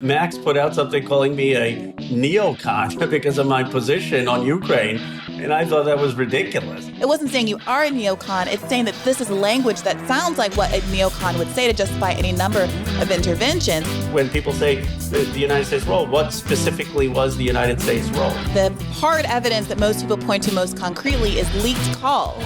Max put out something calling me a NEOCON because of my position on Ukraine, and I thought that was ridiculous. It wasn't saying you are a neocon. It's saying that this is language that sounds like what a neocon would say to justify any number of interventions. When people say the United States role, what specifically was the United States role? The hard evidence that most people point to most concretely is leaked calls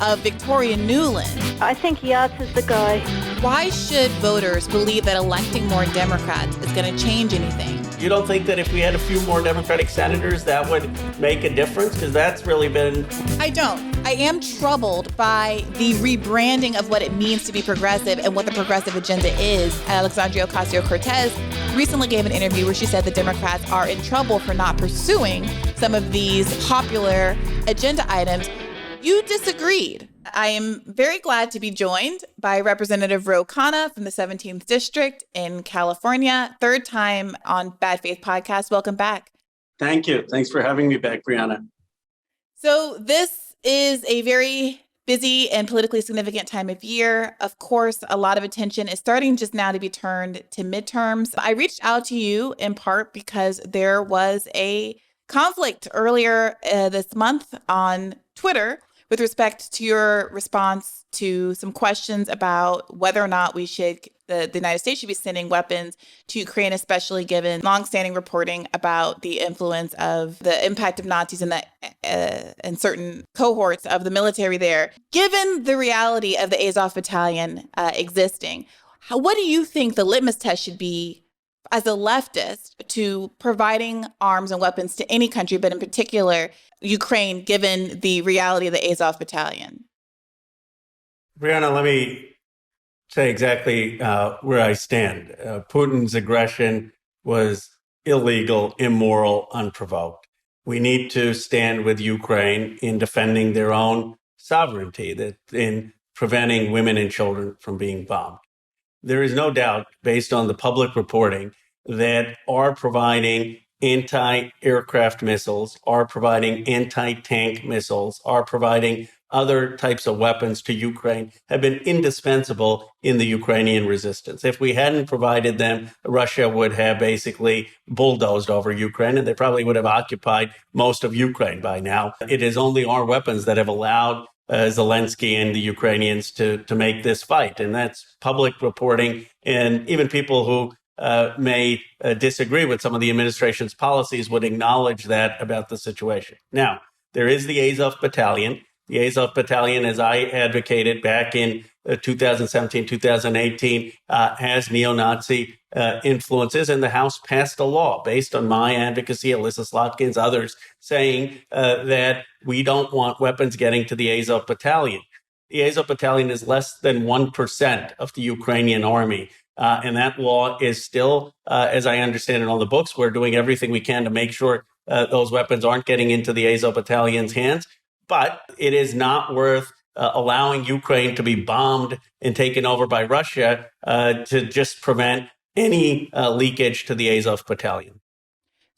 of Victoria Nuland. I think Yates is the guy. Why should voters believe that electing more Democrats is going to change anything? You don't think that if we had a few more Democratic senators, that would make a difference? Because that's really been... I don't. I am troubled by the rebranding of what it means to be progressive and what the progressive agenda is. Alexandria Ocasio-Cortez recently gave an interview where she said the Democrats are in trouble for not pursuing some of these popular agenda items. You disagreed. I am very glad to be joined by Representative Khanna from the 17th District in California. Third time on Bad Faith Podcast. Welcome back. Thank you. Thanks for having me back, Brianna. So this is a very busy and politically significant time of year. Of course, a lot of attention is starting just now to be turned to midterms. I reached out to you in part because there was a conflict earlier this month on Twitter with respect to your response to some questions about whether or not the United States should be sending weapons to Ukraine, especially given longstanding reporting about the influence of the impact of Nazis in certain cohorts of the military there. Given the reality of the Azov Battalion existing, what do you think the litmus test should be as a leftist to providing arms and weapons to any country, but in particular Ukraine, given the reality of the Azov Battalion? Brianna, let me say exactly where I stand. Putin's aggression was illegal, immoral, unprovoked. We need to stand with Ukraine in defending their own sovereignty, in preventing women and children from being bombed. There is no doubt, based on the public reporting, that are providing anti-aircraft missiles, are providing anti-tank missiles, are providing other types of weapons to Ukraine have been indispensable in the Ukrainian resistance. If we hadn't provided them, Russia would have basically bulldozed over Ukraine, and they probably would have occupied most of Ukraine by now. It is only our weapons that have allowed Zelensky and the Ukrainians to make this fight. And that's public reporting. And even people who may disagree with some of the administration's policies would acknowledge that about the situation. Now, there is the Azov Battalion. The Azov Battalion, as I advocated back in 2017, 2018, has neo-Nazi influences, and the House passed a law based on my advocacy, Alyssa Slotkin's, others, saying that we don't want weapons getting to the Azov Battalion. The Azov Battalion is less than 1% of the Ukrainian army. And that law is still, as I understand it, on the books. We're doing everything we can to make sure those weapons aren't getting into the Azov Battalion's hands. But it is not worth allowing Ukraine to be bombed and taken over by Russia to just prevent any leakage to the Azov Battalion.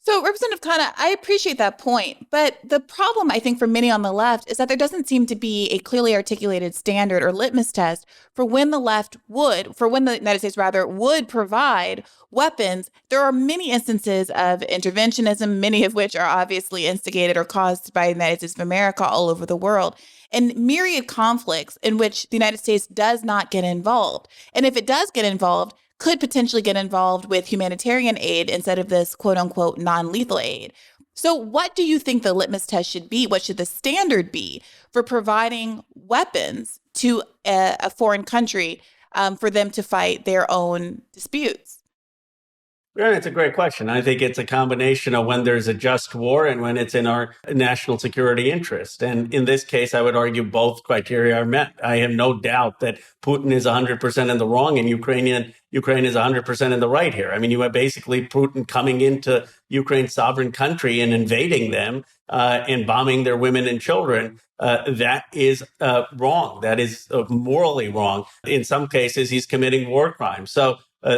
So, Representative Khanna, I appreciate that point. But the problem, I think, for many on the left is that there doesn't seem to be a clearly articulated standard or litmus test for when the United States would provide weapons. There are many instances of interventionism, many of which are obviously instigated or caused by the United States of America all over the world, and myriad conflicts in which the United States does not get involved. And if it does get involved, could potentially get involved with humanitarian aid instead of this quote unquote non-lethal aid. So what do you think the litmus test should be? What should the standard be for providing weapons to a foreign country for them to fight their own disputes? Yeah, it's a great question. I think it's a combination of when there's a just war and when it's in our national security interest. And in this case, I would argue both criteria are met. I have no doubt that Putin is 100% in the wrong and Ukraine is 100% in the right here. I mean, you have basically Putin coming into Ukraine's sovereign country and invading them and bombing their women and children. That is wrong. That is morally wrong. In some cases, he's committing war crimes. So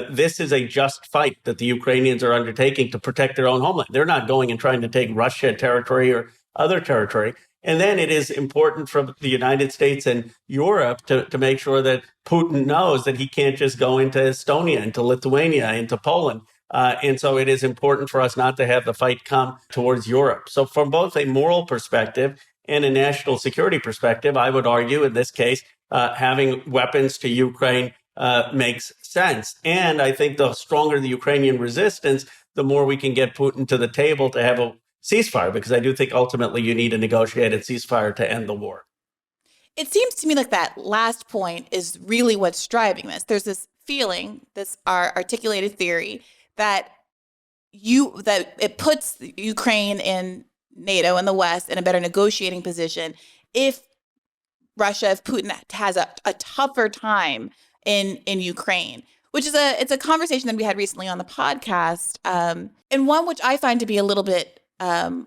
this is a just fight that the Ukrainians are undertaking to protect their own homeland. They're not going and trying to take Russia territory or other territory. And then it is important for the United States and Europe to make sure that Putin knows that he can't just go into Estonia, into Lithuania, into Poland, And so it is important for us not to have the fight come towards Europe. So from both a moral perspective and a national security perspective, I would argue in this case, having weapons to Ukraine makes sense. And I think the stronger the Ukrainian resistance, the more we can get Putin to the table to have a ceasefire, because I do think ultimately you need a negotiated ceasefire to end the war. It seems to me like that last point is really what's driving this. There's this feeling, this our articulated theory that it puts Ukraine in NATO and the West in a better negotiating position if Putin has a tougher time in Ukraine, which is it's a conversation that we had recently on the podcast, and one which I find to be a little bit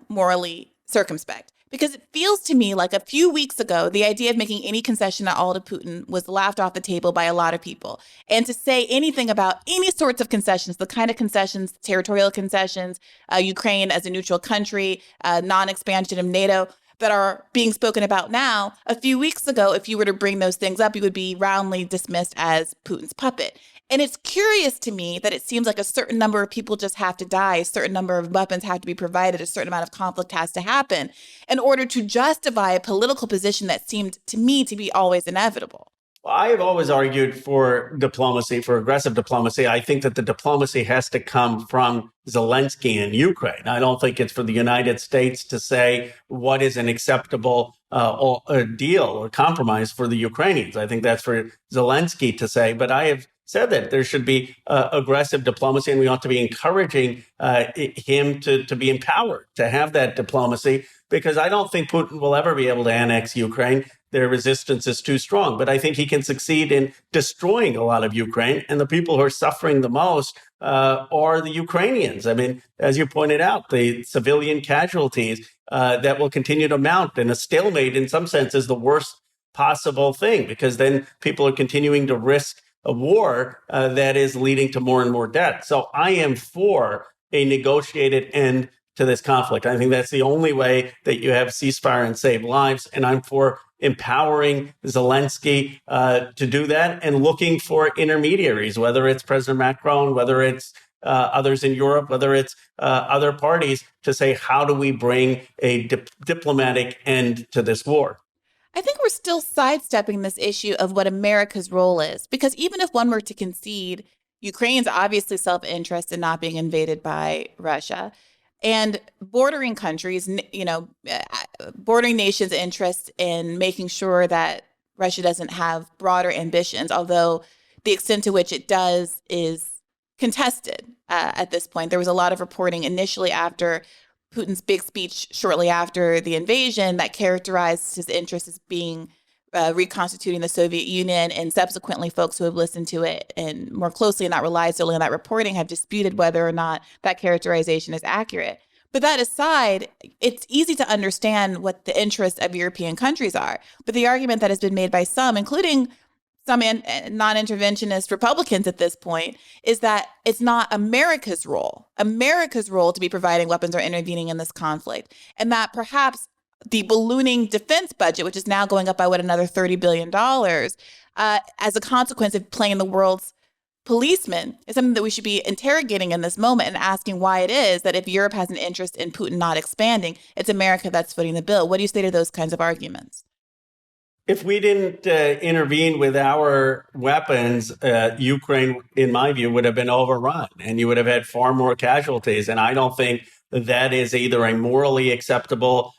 morally circumspect. Because it feels to me like a few weeks ago, the idea of making any concession at all to Putin was laughed off the table by a lot of people. And to say anything about any sorts of concessions, the kind of concessions, territorial concessions, Ukraine as a neutral country, non-expansion of NATO, that are being spoken about now, a few weeks ago, if you were to bring those things up, you would be roundly dismissed as Putin's puppet. And it's curious to me that it seems like a certain number of people just have to die, a certain number of weapons have to be provided, a certain amount of conflict has to happen in order to justify a political position that seemed to me to be always inevitable. Well, I have always argued for diplomacy, for aggressive diplomacy. I think that the diplomacy has to come from Zelensky in Ukraine. I don't think it's for the United States to say what is an acceptable deal or compromise for the Ukrainians. I think that's for Zelensky to say. But I have said that there should be aggressive diplomacy, and we ought to be encouraging him to be empowered to have that diplomacy, because I don't think Putin will ever be able to annex Ukraine. Their resistance is too strong. But I think he can succeed in destroying a lot of Ukraine. And the people who are suffering the most are the Ukrainians. I mean, as you pointed out, the civilian casualties that will continue to mount. And a stalemate, in some sense, is the worst possible thing, because then people are continuing to risk a war that is leading to more and more death. So I am for a negotiated end to this conflict. I think that's the only way that you have ceasefire and save lives. And I'm for empowering Zelensky to do that, and looking for intermediaries, whether it's President Macron, whether it's others in Europe, whether it's other parties, to say, how do we bring a diplomatic end to this war? I think we're still sidestepping this issue of what America's role is, because even if one were to concede Ukraine's obviously self-interest in not being invaded by Russia, and bordering countries, bordering nations' interest in making sure that Russia doesn't have broader ambitions, although the extent to which it does is contested at this point. There was a lot of reporting initially after Putin's big speech shortly after the invasion that characterized his interest as being reconstituting the Soviet Union, and subsequently folks who have listened to it and more closely and not relied solely on that reporting have disputed whether or not that characterization is accurate. But that aside, it's easy to understand what the interests of European countries are. But the argument that has been made by some, including some non-interventionist Republicans at this point, is that it's not America's role to be providing weapons or intervening in this conflict, and that perhaps the ballooning defense budget, which is now going up by another $30 billion, as a consequence of playing the world's policeman, is something that we should be interrogating in this moment and asking why it is that if Europe has an interest in Putin not expanding, it's America that's footing the bill. What do you say to those kinds of arguments? If we didn't intervene with our weapons, Ukraine, in my view, would have been overrun, and you would have had far more casualties. And I don't think that is either a morally acceptable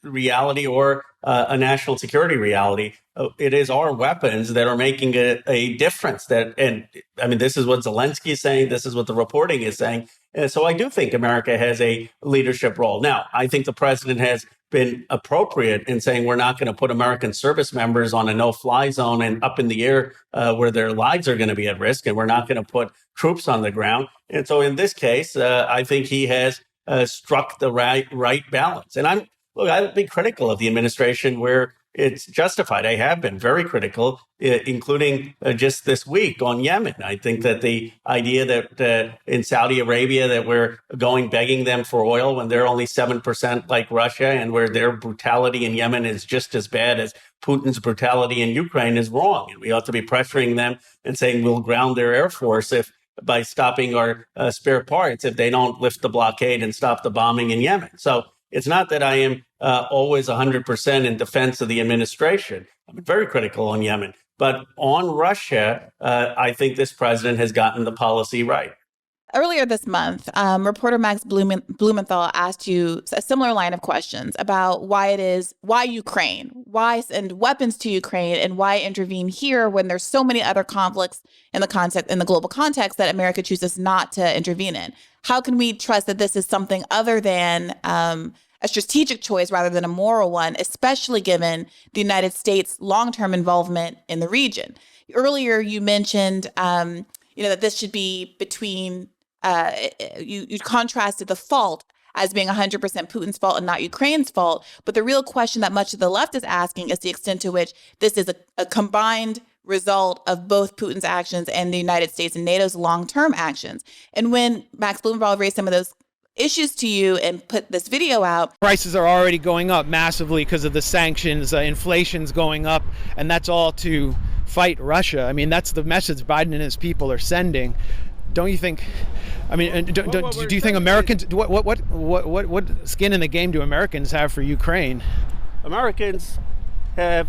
reality or a national security reality. It is our weapons that are making a difference. And I mean, this is what Zelensky is saying. This is what the reporting is saying. And so I do think America has a leadership role. Now, I think the president has been appropriate in saying we're not going to put American service members on a no-fly zone and up in the air where their lives are going to be at risk, and we're not going to put troops on the ground. And so in this case, I think he has struck the right balance. And I'll be critical of the administration where it's justified. I have been very critical, including just this week on Yemen. I think that the idea that in Saudi Arabia that we're going begging them for oil when they're only 7% like Russia, and where their brutality in Yemen is just as bad as Putin's brutality in Ukraine, is wrong. And we ought to be pressuring them and saying we'll ground their air force if by stopping our spare parts if they don't lift the blockade and stop the bombing in Yemen. So it's not that I am always 100% in defense of the administration. I'm very critical on Yemen. But on Russia, I think this president has gotten the policy right. Earlier this month, reporter Max Blumenthal asked you a similar line of questions about why Ukraine, why send weapons to Ukraine, and why intervene here when there's so many other conflicts in the global context that America chooses not to intervene in. How can we trust that this is something other than a strategic choice rather than a moral one, especially given the United States' long-term involvement in the region? Earlier, you mentioned that this should be between. You contrasted the fault as being 100% Putin's fault and not Ukraine's fault. But the real question that much of the left is asking is the extent to which this is a combined result of both Putin's actions and the United States and NATO's long-term actions. And when Max Blumenthal raised some of those issues to you and put this video out. Prices are already going up massively because of the sanctions, inflation's going up, and that's all to fight Russia. I mean, that's the message Biden and his people are sending. Don't you think? I mean, do you think Americans? What skin in the game do Americans have for Ukraine? Americans have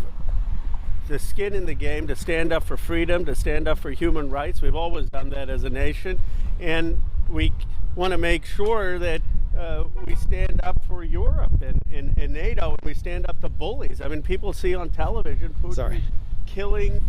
the skin in the game to stand up for freedom, to stand up for human rights. We've always done that as a nation, and we want to make sure that we stand up for Europe and NATO, and we stand up to bullies. I mean, people see on television Putin killing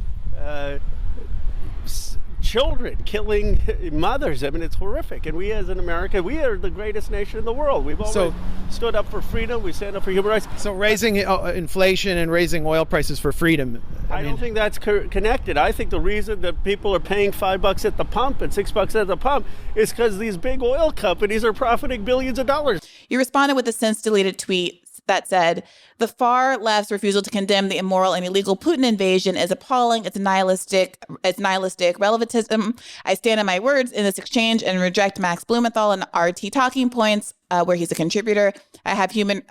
children, killing mothers. I mean, it's horrific. And we as an America, we are the greatest nation in the world. We've always stood up for freedom. We stand up for human rights. So raising inflation and raising oil prices for freedom. I don't think that's connected. I think the reason that people are paying $5 at the pump and $6 at the pump is because these big oil companies are profiting billions of dollars. You responded with a since-deleted tweet that said, the far left's refusal to condemn the immoral and illegal Putin invasion is appalling. It's nihilistic relativism. I stand on my words in this exchange and reject Max Blumenthal and RT Talking Points, where he's a contributor. I have human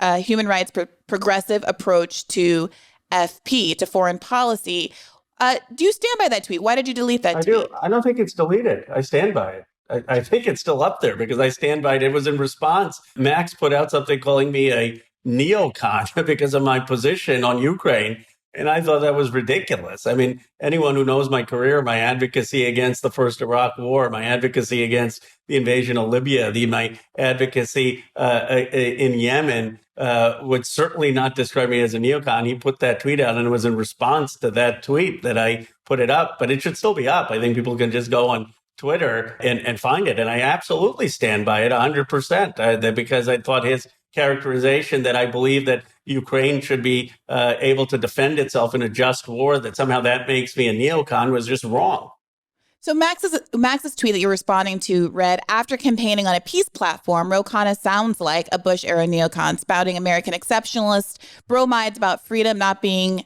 rights progressive approach to FP, to foreign policy. Do you stand by that tweet? Why did you delete that tweet? I do. I don't think it's deleted. I stand by it. I think it's still up there because I stand by it. It was in response. Max put out something calling me a NEOCON because of my position on Ukraine. And I thought that was ridiculous. I mean, anyone who knows my career, my advocacy against the first Iraq war, my advocacy against the invasion of Libya, my advocacy in Yemen would certainly not describe me as a neocon. He put that tweet out, and it was in response to that tweet that I put it up. But it should still be up. I think people can just go on Twitter and find it. And I absolutely stand by it 100% because I thought his characterization that I believe that Ukraine should be able to defend itself in a just war, that somehow that makes me a neocon, was just wrong. So Max's tweet that you're responding to read, after campaigning on a peace platform, Ro Khanna sounds like a Bush-era neocon, spouting American exceptionalist bromides about freedom not being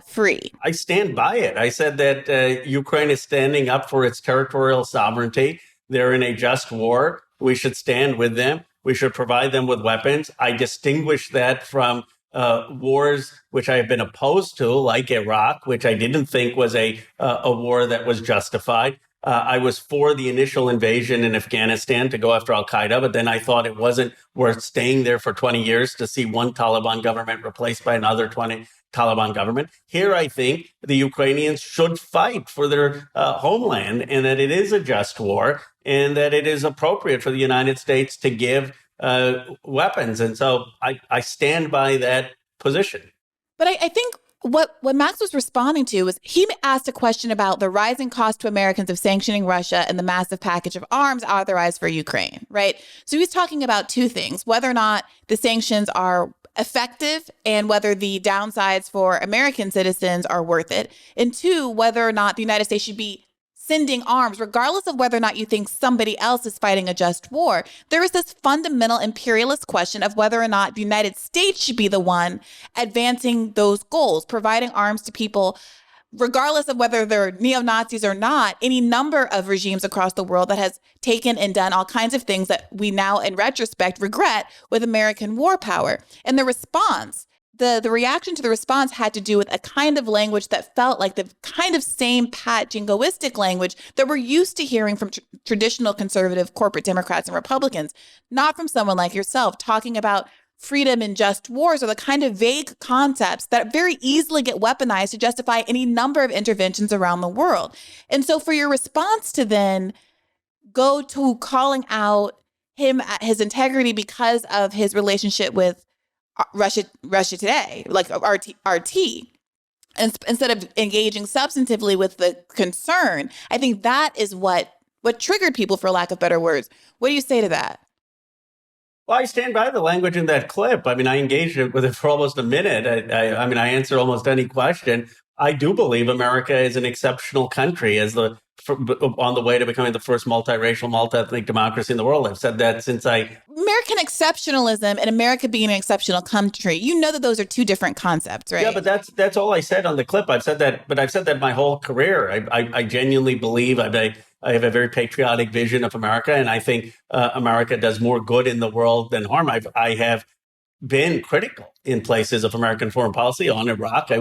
free. I stand by it. I said that Ukraine is standing up for its territorial sovereignty. They're in a just war. We should stand with them. We should provide them with weapons. I distinguish that from wars which I have been opposed to, like Iraq, which I didn't think was a war that was justified. I was for the initial invasion in Afghanistan to go after al-Qaeda, but then I thought it wasn't worth staying there for 20 years to see one Taliban government replaced by another Taliban government. Here, I think the Ukrainians should fight for their homeland, and that it is a just war, and that it is appropriate for the United States to give weapons. And so I stand by that position. But I think what Max was responding to was he asked a question about the rising cost to Americans of sanctioning Russia and the massive package of arms authorized for Ukraine, right? So he was talking about two things, whether or not the sanctions are effective and whether the downsides for American citizens are worth it. And two, whether or not the United States should be sending arms, regardless of whether or not you think somebody else is fighting a just war. There is this fundamental imperialist question of whether or not the United States should be the one advancing those goals, providing arms to people, regardless of whether they're neo-Nazis or not, any number of regimes across the world that has taken and done all kinds of things that we now, in retrospect, regret with American war power. And the response the reaction to the response had to do with a kind of language that felt like the kind of same pat jingoistic language that we're used to hearing from traditional conservative corporate Democrats and Republicans, not from someone like yourself talking about freedom and just wars, or the kind of vague concepts that very easily get weaponized to justify any number of interventions around the world. And so for your response to then go to calling out his integrity because of his relationship with Russia Today, like RT, and instead of engaging substantively with the concern, I think that is what triggered people, for lack of better words. What do you say to that? Well, I stand by the language in that clip. I mean, I engaged with it for almost a minute. I mean, I answered almost any question. I do believe America is an exceptional country on the way to becoming the first multiracial, multi-ethnic democracy in the world. I've said that since American exceptionalism and America being an exceptional country, you know that those are two different concepts, right? Yeah, but that's all I said on the clip. I've said that my whole career. I genuinely believe I have a very patriotic vision of America, and I think America does more good in the world than harm. I have been critical in places of American foreign policy on Iraq.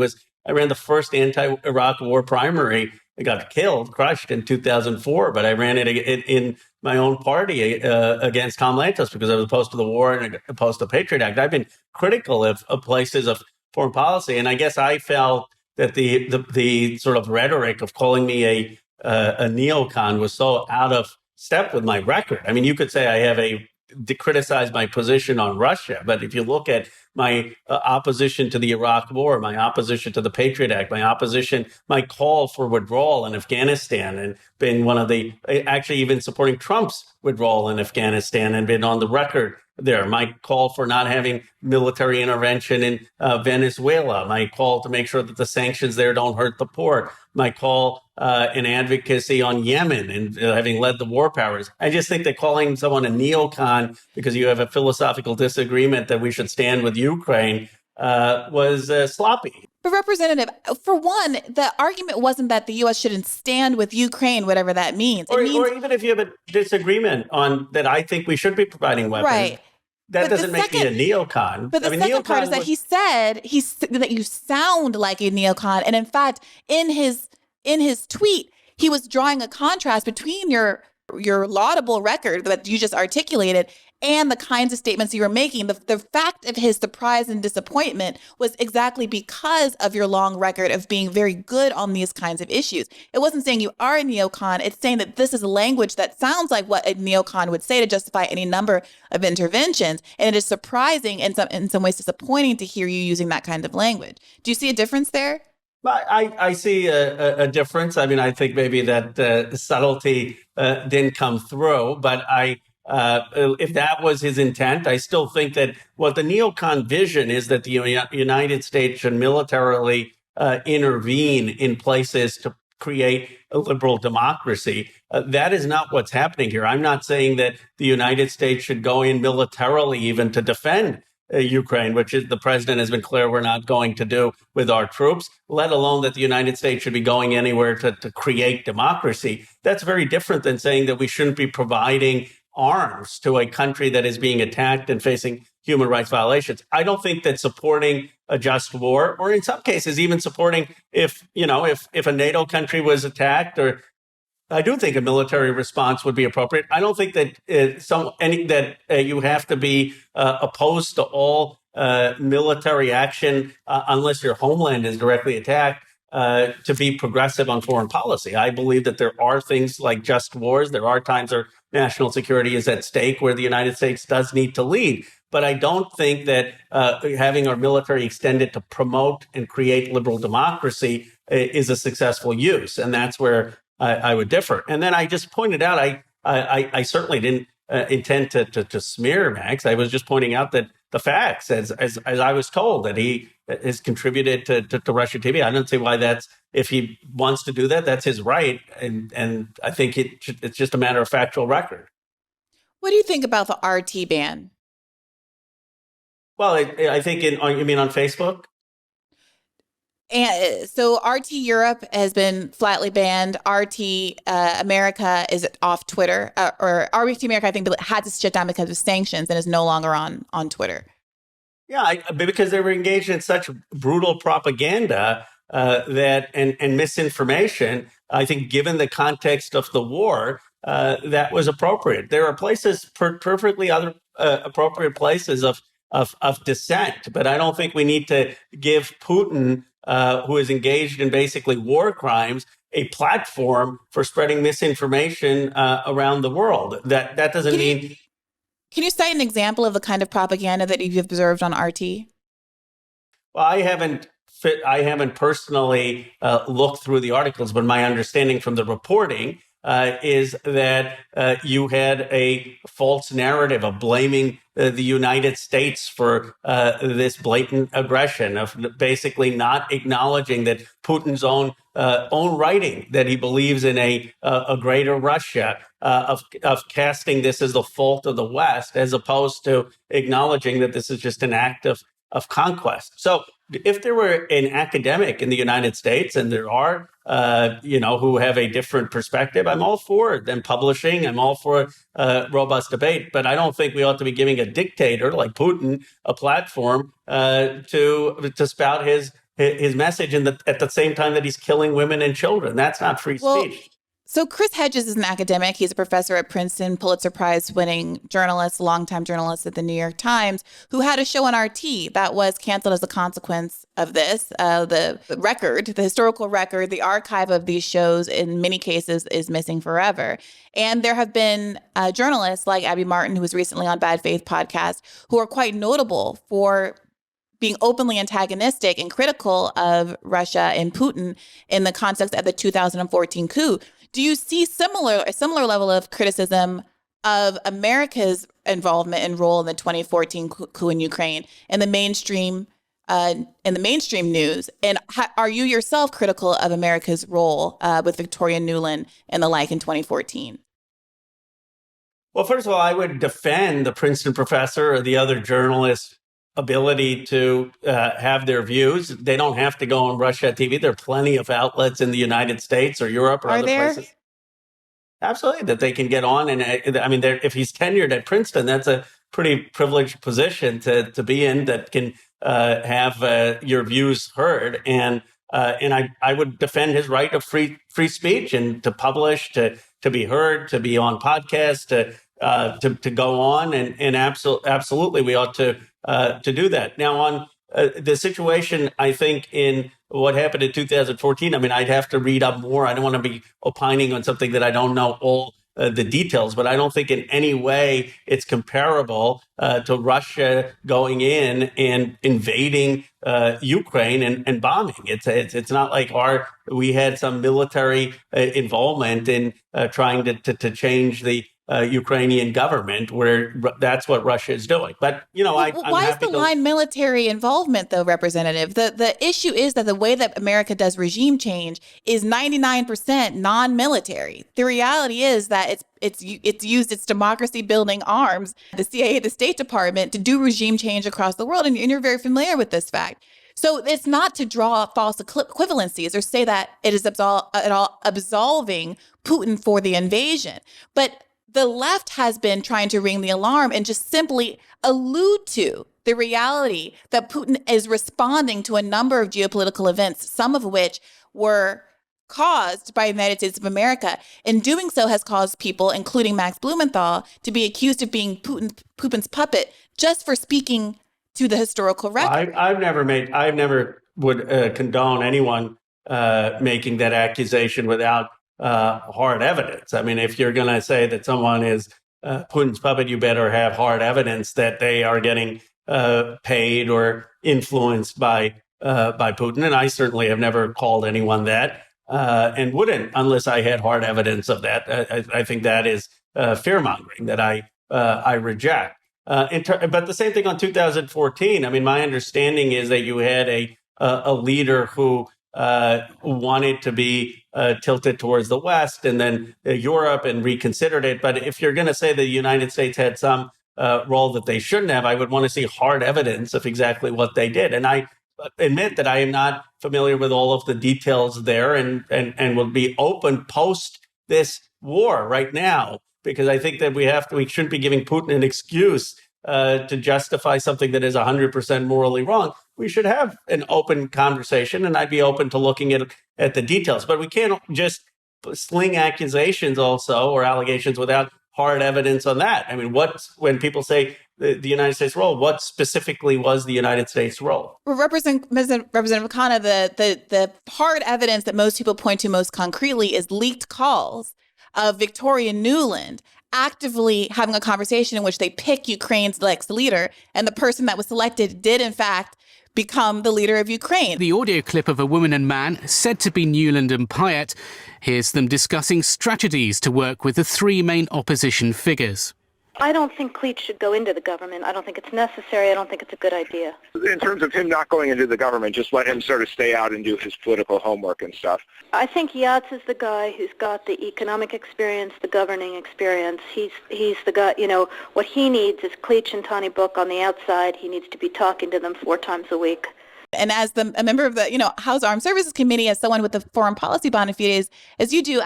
I ran the first anti-Iraq war primary. I got crushed in 2004, but I ran it in my own party against Tom Lantos because I was opposed to the war and opposed to the Patriot Act. I've been critical of places of foreign policy, and I guess I felt that the sort of rhetoric of calling me a neocon was so out of step with my record. I mean, you could say I have to criticize my position on Russia, but if you look at my opposition to the Iraq War, my opposition to the Patriot Act, my call for withdrawal in Afghanistan, and been actually even supporting Trump's withdrawal in Afghanistan, and been on the record there. My call for not having military intervention in Venezuela, my call to make sure that the sanctions there don't hurt the poor, my call in advocacy on Yemen and having led the war powers. I just think that calling someone a neocon because you have a philosophical disagreement that we should stand with Ukraine was sloppy. But Representative, for one, the argument wasn't that the U.S. shouldn't stand with Ukraine, whatever that means. Or even if you have a disagreement on that, I think we should be providing weapons. Right. That doesn't make me a neocon. But the second part is that he said that you sound like a neocon. And in fact, in his tweet, he was drawing a contrast between your laudable record that you just articulated and the kinds of statements you were making. The fact of his surprise and disappointment was exactly because of your long record of being very good on these kinds of issues. It wasn't saying you are a neocon. It's saying that this is a language that sounds like what a neocon would say to justify any number of interventions. And it is surprising and in some ways disappointing to hear you using that kind of language. Do you see a difference there? I see a difference. I mean, I think maybe that subtlety didn't come through, but if that was his intent, I still think that what the neocon vision is that the United States should militarily intervene in places to create a liberal democracy. That is not what's happening here. I'm not saying that the United States should go in militarily even to defend Ukraine, which is the president has been clear we're not going to do with our troops, let alone that the United States should be going anywhere to create democracy. That's very different than saying that we shouldn't be providing arms to a country that is being attacked and facing human rights violations. I don't think that supporting a just war, or in some cases even supporting if a NATO country was attacked, or I do think a military response would be appropriate. I don't think that you have to be opposed to all military action unless your homeland is directly attacked to be progressive on foreign policy. I believe that there are things like just wars. There are times where national security is at stake where the United States does need to lead. But I don't think that having our military extended to promote and create liberal democracy is a successful use. And that's where I would differ. And then I just pointed out, I certainly didn't intend to smear Max. I was just pointing out that the facts, as I was told, that he has contributed to Russia TV. I don't see why if he wants to do that, that's his right. And I think it's just a matter of factual record. What do you think about the RT ban? Well, I think you mean on Facebook? And so RT Europe has been flatly banned. RT America is off Twitter, or RT America, I think, had to shut down because of sanctions and is no longer on Twitter. Yeah, because they were engaged in such brutal propaganda that and misinformation. I think, given the context of the war, that was appropriate. There are places, perfectly other appropriate places of dissent, but I don't think we need to give Putin, who is engaged in basically war crimes, a platform for spreading misinformation around the world. That doesn't Can you mean. can you cite an example of the kind of propaganda that you've observed on RT? Well, I haven't personally looked through the articles, but my understanding from the reporting is that you had a false narrative of blaming the United States for this blatant aggression, of basically not acknowledging that Putin's own writing, that he believes in a greater Russia, of casting this as the fault of the West, as opposed to acknowledging that this is just an act of conquest. So if there were an academic in the United States, and there are, who have a different perspective, I'm all for them publishing. I'm all for robust debate, but I don't think we ought to be giving a dictator like Putin a platform to spout his message, at the same time that he's killing women and children. That's not free speech. So Chris Hedges is an academic. He's a professor at Princeton, Pulitzer Prize winning journalist, longtime journalist at the New York Times, who had a show on RT that was canceled as a consequence of this. The record, the historical record, the archive of these shows in many cases is missing forever. And there have been journalists like Abby Martin, who was recently on Bad Faith podcast, who are quite notable for being openly antagonistic and critical of Russia and Putin in the context of the 2014 coup. Do you see a similar level of criticism of America's involvement and role in the 2014 coup in Ukraine in the mainstream news? And are you yourself critical of America's role with Victoria Nuland and the like in 2014? Well, first of all, I would defend the Princeton professor or the other journalists' ability to have their views. They don't have to go on Russia TV. There are plenty of outlets in the United States or Europe or other places. Absolutely, that they can get on. And I mean, if he's tenured at Princeton, that's a pretty privileged position to be in, that can have your views heard. And I would defend his right of free speech, and to publish, to be heard, to be on podcasts, to go on, and absolutely we ought to do that. Now, on the situation, I think, in what happened in 2014, I mean, I'd have to read up more. I don't want to be opining on something that I don't know all the details, but I don't think in any way it's comparable to Russia going in and invading Ukraine and bombing. It's not like we had some military involvement in trying to change the Ukrainian government, where that's what Russia is doing. But, why is the line military involvement, though, Representative? The issue is that the way that America does regime change is 99% non-military. The reality is that it's used its democracy building arms, the CIA, the State Department, to do regime change across the world. And you're very familiar with this fact. So it's not to draw false equivalencies or say that it is absolving Putin for the invasion. But the left has been trying to ring the alarm and just simply allude to the reality that Putin is responding to a number of geopolitical events, some of which were caused by the United States of America. And doing so has caused people, including Max Blumenthal, to be accused of being Putin's puppet just for speaking to the historical record. I've never would condone anyone making that accusation without hard evidence. I mean, if you're going to say that someone is Putin's puppet, you better have hard evidence that they are getting paid or influenced by Putin. And I certainly have never called anyone that, and wouldn't unless I had hard evidence of that. I think that is fear mongering that I reject. But the same thing on 2014. I mean, my understanding is that you had a leader who wanted to be tilted towards the West, and then Europe, and reconsidered it. But if you're going to say the United States had some role that they shouldn't have, I would want to see hard evidence of exactly what they did. And I admit that I am not familiar with all of the details there, and will be open post this war right now, because I think that we shouldn't be giving Putin an excuse to justify something that is 100% morally wrong. We should have an open conversation, and I'd be open to looking at the details. But we can't just sling accusations also or allegations without hard evidence on that. I mean, when people say the United States role, what specifically was the United States role? Representative Khanna, the hard evidence that most people point to most concretely is leaked calls of Victoria Nuland actively having a conversation in which they pick Ukraine's next leader, and the person that was selected did, in fact, become the leader of Ukraine. The audio clip of a woman and man said to be Nuland and Pyatt. Here's them discussing strategies to work with the three main opposition figures. I don't think Cleach should go into the government. I don't think it's necessary. I don't think it's a good idea. In terms of him not going into the government, just let him sort of stay out and do his political homework and stuff. I think Yats is the guy who's got the economic experience, the governing experience. He's the guy, what he needs is Cleach and Tony Book on the outside. He needs to be talking to them 4 times a week. And as a member of the, House Armed Services Committee, as someone with the foreign policy bond a few days, as you do,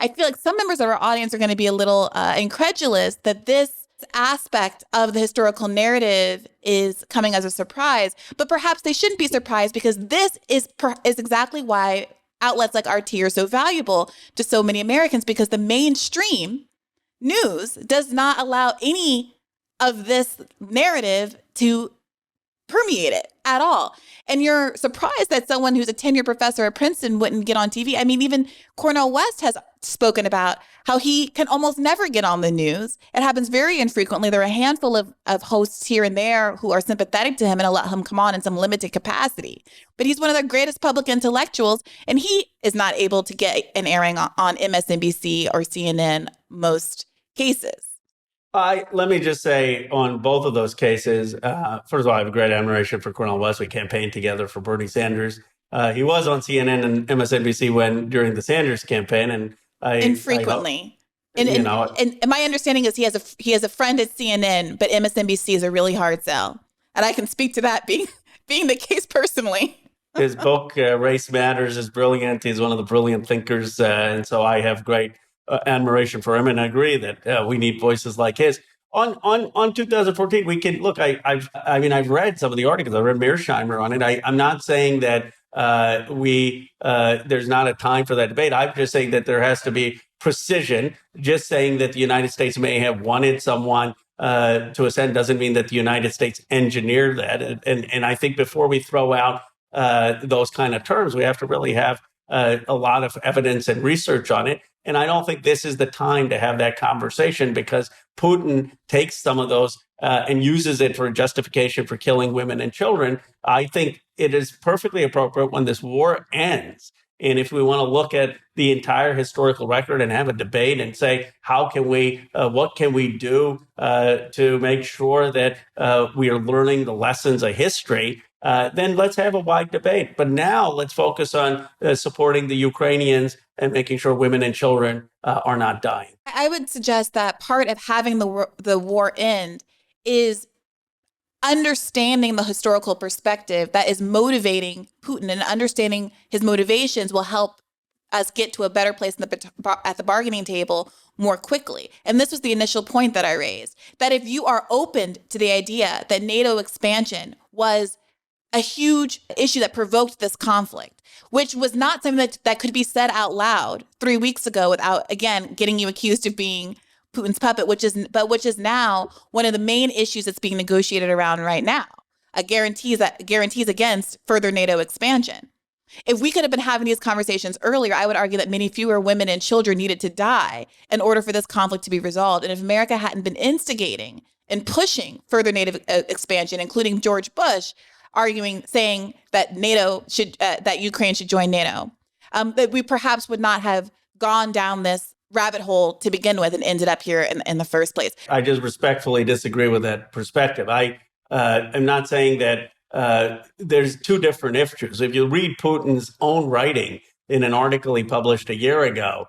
I feel like some members of our audience are going to be a little incredulous that this aspect of the historical narrative is coming as a surprise. But perhaps they shouldn't be surprised, because this is exactly why outlets like RT are so valuable to so many Americans, because the mainstream news does not allow any of this narrative to permeate it at all. And you're surprised that someone who's a tenured professor at Princeton wouldn't get on TV. I mean, even Cornel West has spoken about how he can almost never get on the news. It happens very infrequently. There are a handful of hosts here and there who are sympathetic to him and allow him come on in some limited capacity. But he's one of the greatest public intellectuals, and he is not able to get an airing on MSNBC or CNN most cases. Let me just say on both of those cases, first of all, I have a great admiration for Cornel West. We campaigned together for Bernie Sanders. He was on CNN and MSNBC during the Sanders campaign, and infrequently. And my understanding is he has a friend at CNN, but MSNBC is a really hard sell, and I can speak to that being the case personally. His book Race Matters is brilliant. He's one of the brilliant thinkers, and so I have great admiration for him, and I agree that we need voices like his. On 2014, we can look. I've read some of the articles. I read Mearsheimer on it. I'm not saying that there's not a time for that debate. I'm just saying that there has to be precision. Just saying that the United States may have wanted someone to ascend doesn't mean that the United States engineered that. And I think before we throw out those kind of terms, we have to really have a lot of evidence and research on it. And I don't think this is the time to have that conversation, because Putin takes some of those and uses it for justification for killing women and children. I think it is perfectly appropriate when this war ends. And if we want to look at the entire historical record and have a debate and say, what can we do to make sure that we are learning the lessons of history, then let's have a wide debate. But now let's focus on supporting the Ukrainians and making sure women and children are not dying. I would suggest that part of having the war end is understanding the historical perspective that is motivating Putin, and understanding his motivations will help us get to a better place at the bargaining table more quickly. And this was the initial point that I raised, that if you are open to the idea that NATO expansion was a huge issue that provoked this conflict, which was not something that could be said out loud 3 weeks ago without, again, getting you accused of being Putin's puppet, which is now one of the main issues that's being negotiated around right now, guarantees against further NATO expansion. If we could have been having these conversations earlier, I would argue that many fewer women and children needed to die in order for this conflict to be resolved. And if America hadn't been instigating and pushing further NATO expansion, including George Bush saying that that Ukraine should join NATO, that we perhaps would not have gone down this rabbit hole to begin with and ended up here in the first place. I just respectfully disagree with that perspective. I am not saying that there's two different issues. If you read Putin's own writing in an article he published a year ago,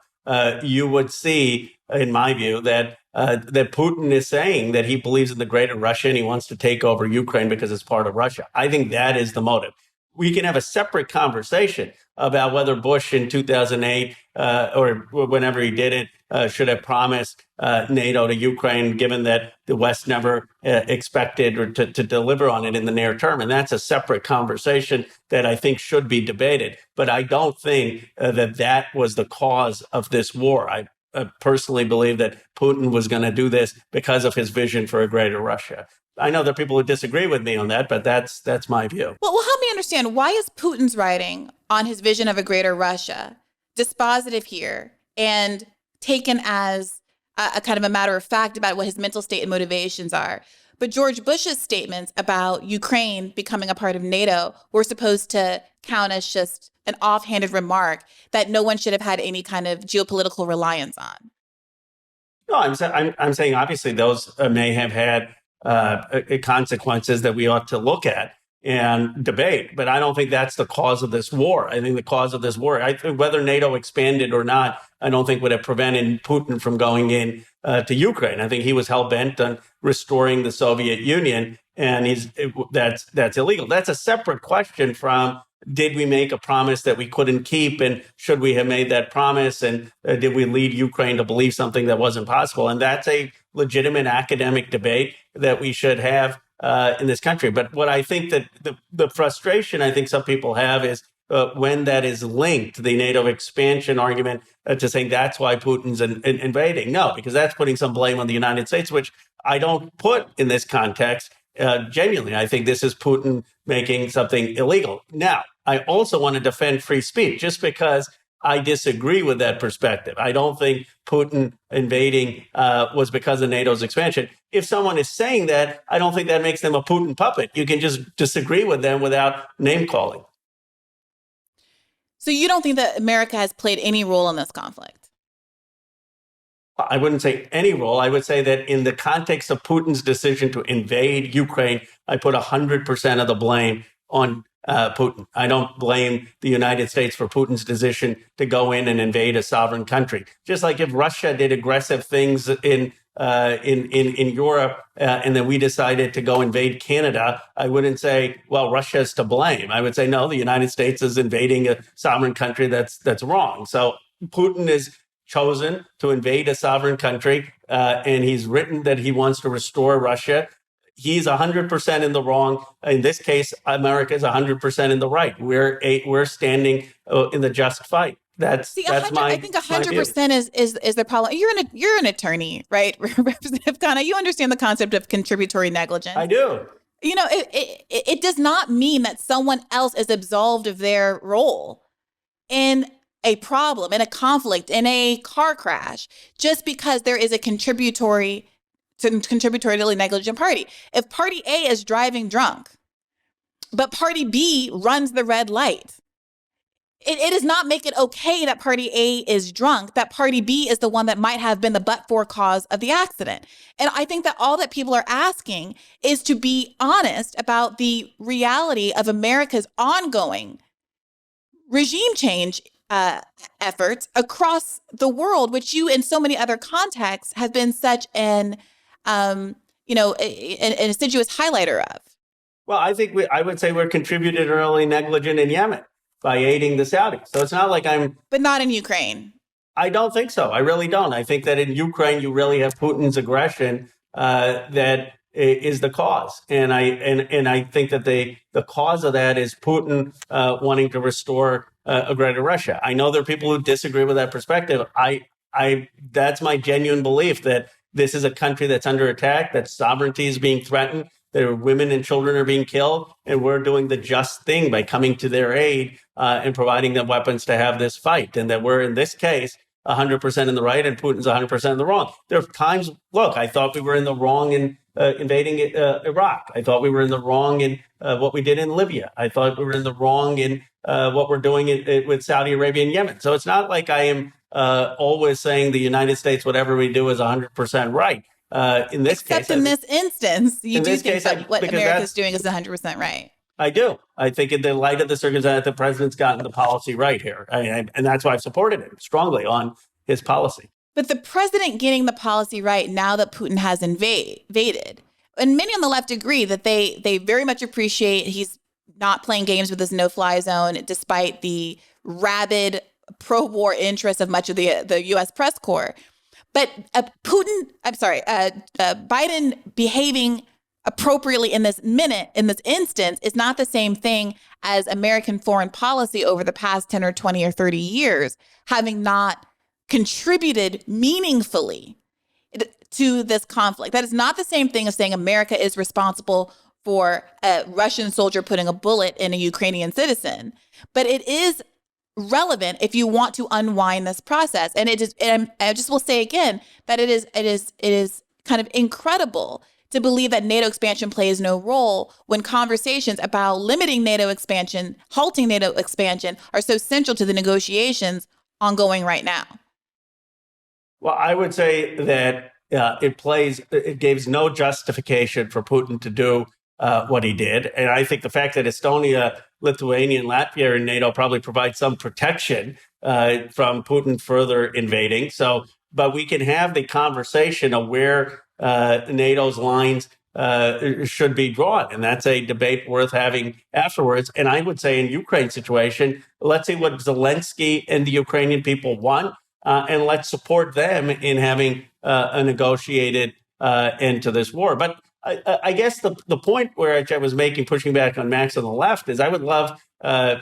you would see, in my view, that Putin is saying that he believes in the greater Russia and he wants to take over Ukraine because it's part of Russia. I think that is the motive. We can have a separate conversation about whether Bush in 2008 or whenever he did it should have promised NATO to Ukraine, given that the West never expected or to deliver on it in the near term. And that's a separate conversation that I think should be debated. But I don't think that was the cause of this war. I personally believe that Putin was going to do this because of his vision for a greater Russia. I know there are people who disagree with me on that, but that's my view. Well, help me understand, why is Putin's writing on his vision of a greater Russia dispositive here and taken as a kind of a matter of fact about what his mental state and motivations are? But George Bush's statements about Ukraine becoming a part of NATO were supposed to count as just an offhanded remark that no one should have had any kind of geopolitical reliance on. No, I'm saying obviously those may have had consequences that we ought to look at and debate. But I don't think that's the cause of this war. I think the cause of this war, whether NATO expanded or not, I don't think would have prevented Putin from going in to Ukraine. I think he was hell-bent on restoring the Soviet Union, and that's illegal. That's a separate question from, did we make a promise that we couldn't keep, and should we have made that promise, and did we lead Ukraine to believe something that wasn't possible? And that's a legitimate academic debate that we should have in this country. But what I think that the frustration I think some people have is when that is linked, the NATO expansion argument, to saying that's why Putin's invading. No, because that's putting some blame on the United States, which I don't put in this context. Genuinely, I think this is Putin making something illegal. Now, I also want to defend free speech, just because I disagree with that perspective. I don't think Putin invading was because of NATO's expansion. If someone is saying that, I don't think that makes them a Putin puppet. You can just disagree with them without name calling. So you don't think that America has played any role in this conflict? I wouldn't say any role. I would say that in the context of Putin's decision to invade Ukraine, I put 100% of the blame on Putin. I don't blame the United States for Putin's decision to go in and invade a sovereign country. Just like if Russia did aggressive things in Europe and then we decided to go invade Canada, I wouldn't say, well, Russia's to blame. I would say, no, the United States is invading a sovereign country that's wrong. So Putin is chosen to invade a sovereign country, and he's written that he wants to restore Russia. He's 100% in the wrong. In this case, America is 100% in the right. We're standing in the just fight. That's my. I think 100% is the problem. You're an attorney, right, Representative Khanna? You understand the concept of contributory negligence. I do. You know, it does not mean that someone else is absolved of their role in a problem, in a conflict, in a car crash, just because there is a contributory negligent party. If party A is driving drunk, but party B runs the red light, it does not make it okay that party A is drunk, that party B is the one that might have been the but-for cause of the accident. And I think that all that people are asking is to be honest about the reality of America's ongoing regime change efforts across the world, which you in so many other contexts have been such an assiduous highlighter of. Well, I think I would say we're contributorily negligent in Yemen by aiding the Saudis. So it's not like But not in Ukraine. I don't think so. I really don't. I think that in Ukraine, you really have Putin's aggression that is the cause. And I think that the cause of that is Putin wanting to restore a greater Russia. I know there are people who disagree with that perspective. That's my genuine belief that this is a country that's under attack, that sovereignty is being threatened, that women and children are being killed, and we're doing the just thing by coming to their aid and providing them weapons to have this fight. And that we're, in this case, 100% in the right and Putin's 100% in the wrong. There are times, look, I thought we were in the wrong in invading Iraq. I thought we were in the wrong in what we did in Libya. I thought we were in the wrong in what we're doing with Saudi Arabia and Yemen. So it's not like I am always saying the United States, whatever we do is 100% right. In this case, except in this instance, you do think that what America is doing is 100% right. I do. I think in the light of the circumstance, the president's gotten the policy right here. And that's why I've supported him strongly on his policy. But the president getting the policy right now that Putin has invaded, and many on the left agree that they very much appreciate he's not playing games with this no-fly zone, despite the rabid pro-war interest of much of the U.S. press corps. But Biden behaving appropriately in this instance, is not the same thing as American foreign policy over the past 10 or 20 or 30 years, having not contributed meaningfully to this conflict. That is not the same thing as saying America is responsible for a Russian soldier putting a bullet in a Ukrainian citizen. But it is relevant if you want to unwind this process. And I just will say again that it is kind of incredible to believe that NATO expansion plays no role when conversations about limiting NATO expansion, halting NATO expansion, are so central to the negotiations ongoing right now. Well, I would say that it gives no justification for Putin to do what he did. And I think the fact that Estonia, Lithuania, and Latvia are in NATO probably provides some protection from Putin further invading. But we can have the conversation of where NATO's lines should be drawn. And that's a debate worth having afterwards. And I would say in Ukraine situation, let's see what Zelensky and the Ukrainian people want. And let's support them in having a negotiated end to this war. But I guess the point which I was making, pushing back on Max on the left, is I would love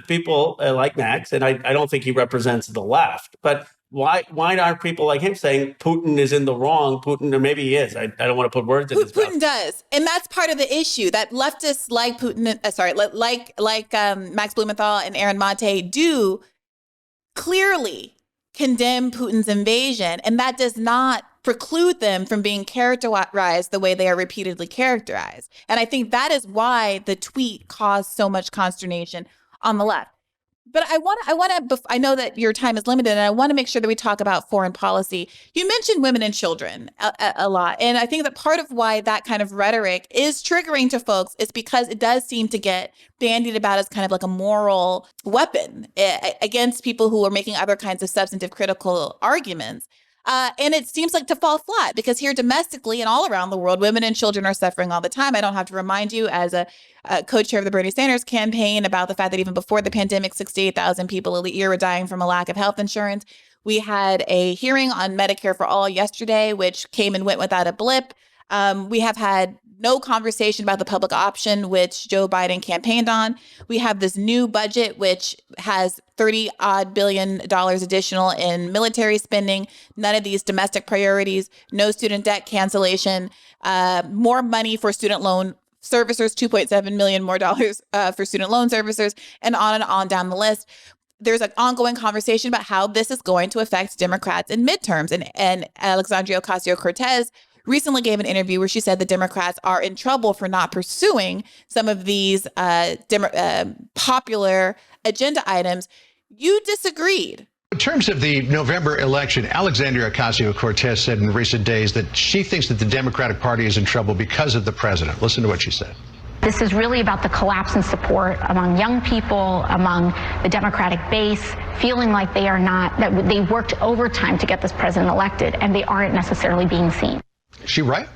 people like Max, and I don't think he represents the left, but why aren't people like him saying Putin is in the wrong? Putin, or maybe he is. I don't want to put words in his mouth. Putin does, and that's part of the issue that leftists like Putin, like Max Blumenthal and Aaron Mate do clearly condemn Putin's invasion, and that does not preclude them from being characterized the way they are repeatedly characterized. And I think that is why the tweet caused so much consternation on the left. But I know that your time is limited, and I want to make sure that we talk about foreign policy. You mentioned women and children a lot. And I think that part of why that kind of rhetoric is triggering to folks is because it does seem to get bandied about as kind of like a moral weapon against people who are making other kinds of substantive critical arguments. And it seems like to fall flat because here domestically and all around the world, women and children are suffering all the time. I don't have to remind you as a co-chair of the Bernie Sanders campaign about the fact that even before the pandemic, 68,000 people a year were dying from a lack of health insurance. We had a hearing on Medicare for All yesterday, which came and went without a blip. We have had no conversation about the public option, which Joe Biden campaigned on. We have this new budget, which has $30-odd billion additional in military spending, none of these domestic priorities, no student debt cancellation, more money for student loan servicers, $2.7 million more dollars for student loan servicers, and on down the list. There's an ongoing conversation about how this is going to affect Democrats in midterms. And Alexandria Ocasio-Cortez recently gave an interview where she said the Democrats are in trouble for not pursuing some of these popular agenda items. You disagreed. In terms of the November election, Alexandria Ocasio-Cortez said in recent days that she thinks that the Democratic Party is in trouble because of the president. Listen to what she said. This is really about the collapse in support among young people, among the Democratic base, feeling like they are not, that they worked overtime to get this president elected, and they aren't necessarily being seen. Is she right?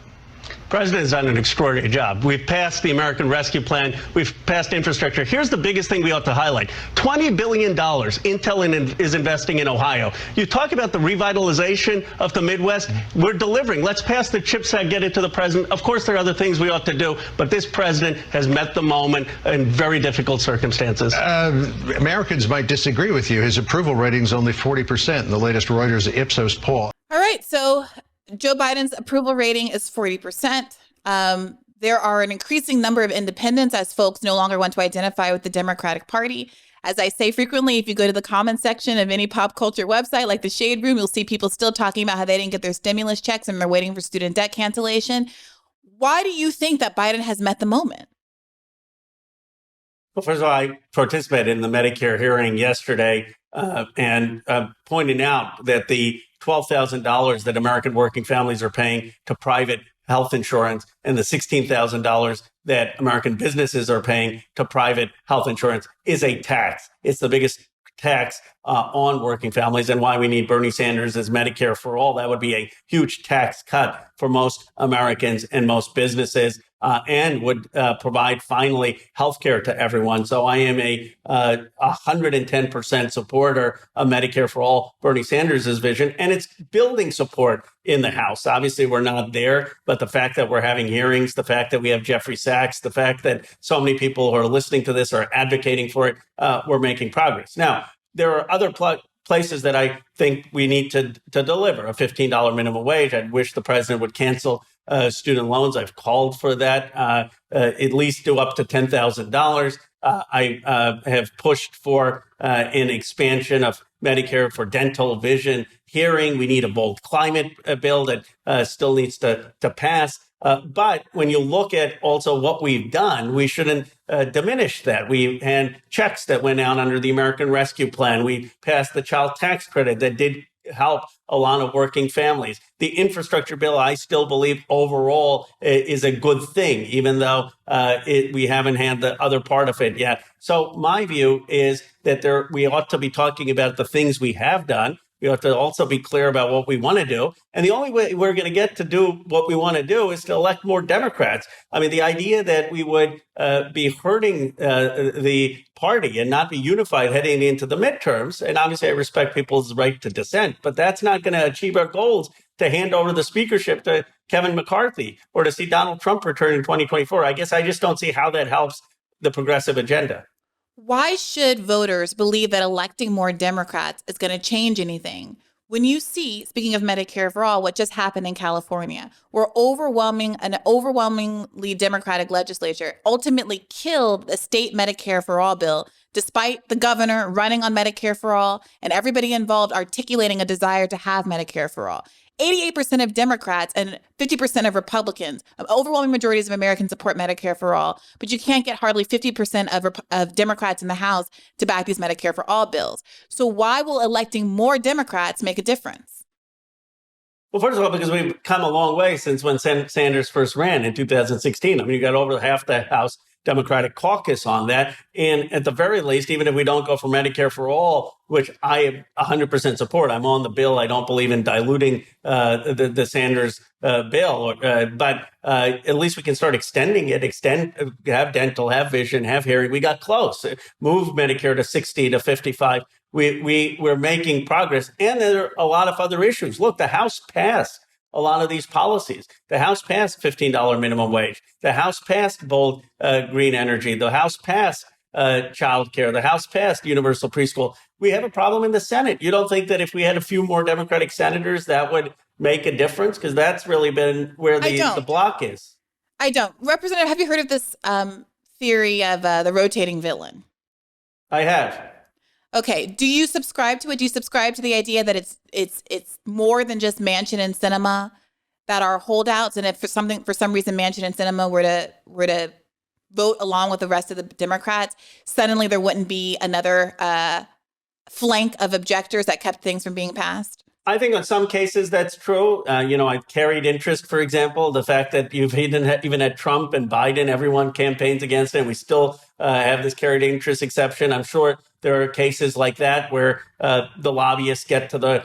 The president has done an extraordinary job. We've passed the American Rescue Plan. We've passed infrastructure. Here's the biggest thing we ought to highlight. $20 billion Intel is investing in Ohio. You talk about the revitalization of the Midwest. We're delivering. Let's pass the CHIPS Act, get it to the president. Of course, there are other things we ought to do, but this president has met the moment in very difficult circumstances. Americans might disagree with you. His approval rating is only 40% in the latest Reuters Ipsos poll. All right, so Joe Biden's approval rating is 40%. There are an increasing number of independents as folks no longer want to identify with the Democratic Party. As I say frequently, if you go to the comment section of any pop culture website like the Shade Room, you'll see people still talking about how they didn't get their stimulus checks and they're waiting for student debt cancellation. Why do you think that Biden has met the moment? Well, first of all, I participated in the Medicare hearing yesterday and pointing out that the $12,000 that American working families are paying to private health insurance and the $16,000 that American businesses are paying to private health insurance is a tax. It's the biggest tax on working families, and why we need Bernie Sanders as Medicare for All. That would be a huge tax cut for most Americans and most businesses. and would provide finally health care to everyone. So I am a 110% supporter of Medicare for all, Bernie Sanders' vision, and it's building support in the House. Obviously, we're not there, but the fact that we're having hearings, the fact that we have Jeffrey Sachs, the fact that so many people who are listening to this are advocating for it, we're making progress. Now, there are other places that I think we need to deliver a $15 minimum wage. I wish the president would cancel student loans. I've called for that, at least do up to $10,000. I have pushed for an expansion of Medicare for dental, vision, hearing. We need a bold climate bill that still needs to pass. But when you look at also what we've done, we shouldn't diminish that. We had checks that went out under the American Rescue Plan. We passed the child tax credit that did help a lot of working families. The infrastructure bill, I still believe overall is a good thing, even though we haven't had the other part of it yet. So my view is that we ought to be talking about the things we have done. We have to also be clear about what we want to do. And the only way we're going to get to do what we want to do is to elect more Democrats. I mean, the idea that we would be hurting the party and not be unified heading into the midterms, and obviously I respect people's right to dissent, but that's not going to achieve our goals to hand over the speakership to Kevin McCarthy or to see Donald Trump return in 2024. I guess I just don't see how that helps the progressive agenda. Why should voters believe that electing more Democrats is going to change anything? When you see, speaking of Medicare for all, what just happened in California, where an overwhelmingly Democratic legislature ultimately killed the state Medicare for all bill, despite the governor running on Medicare for all and everybody involved articulating a desire to have Medicare for all. 88% of Democrats and 50% of Republicans, overwhelming majorities of Americans support Medicare for all, but you can't get hardly 50% of Democrats in the House to back these Medicare for all bills. So why will electing more Democrats make a difference? Well, first of all, because we've come a long way since when Sanders first ran in 2016. I mean, you got over half the House Democratic caucus on that. And at the very least, even if we don't go for Medicare for all, which I 100% support, I'm on the bill. I don't believe in diluting the Sanders bill, but at least we can start extending it, have dental, have vision, have hearing. We got close. Move Medicare to 60 to 55. We're making progress. And there are a lot of other issues. Look, the House passed a lot of these policies. The House passed $15 minimum wage. The House passed bold green energy. The House passed child care. The House passed universal preschool. We have a problem in the Senate. You don't think that if we had a few more Democratic senators, that would make a difference? Because that's really been where the block is. I don't. Representative, have you heard of this theory of the rotating villain? I have. Okay. Do you subscribe to it? Do you subscribe to the idea that it's more than just Manchin and Sinema that are holdouts? And if for some reason Manchin and Sinema were to vote along with the rest of the Democrats, suddenly there wouldn't be another flank of objectors that kept things from being passed? I think in some cases that's true. I carried interest, for example, the fact that you've even had Trump and Biden, everyone campaigns against it, and we still have this carried interest exception. I'm sure there are cases like that where the lobbyists get to the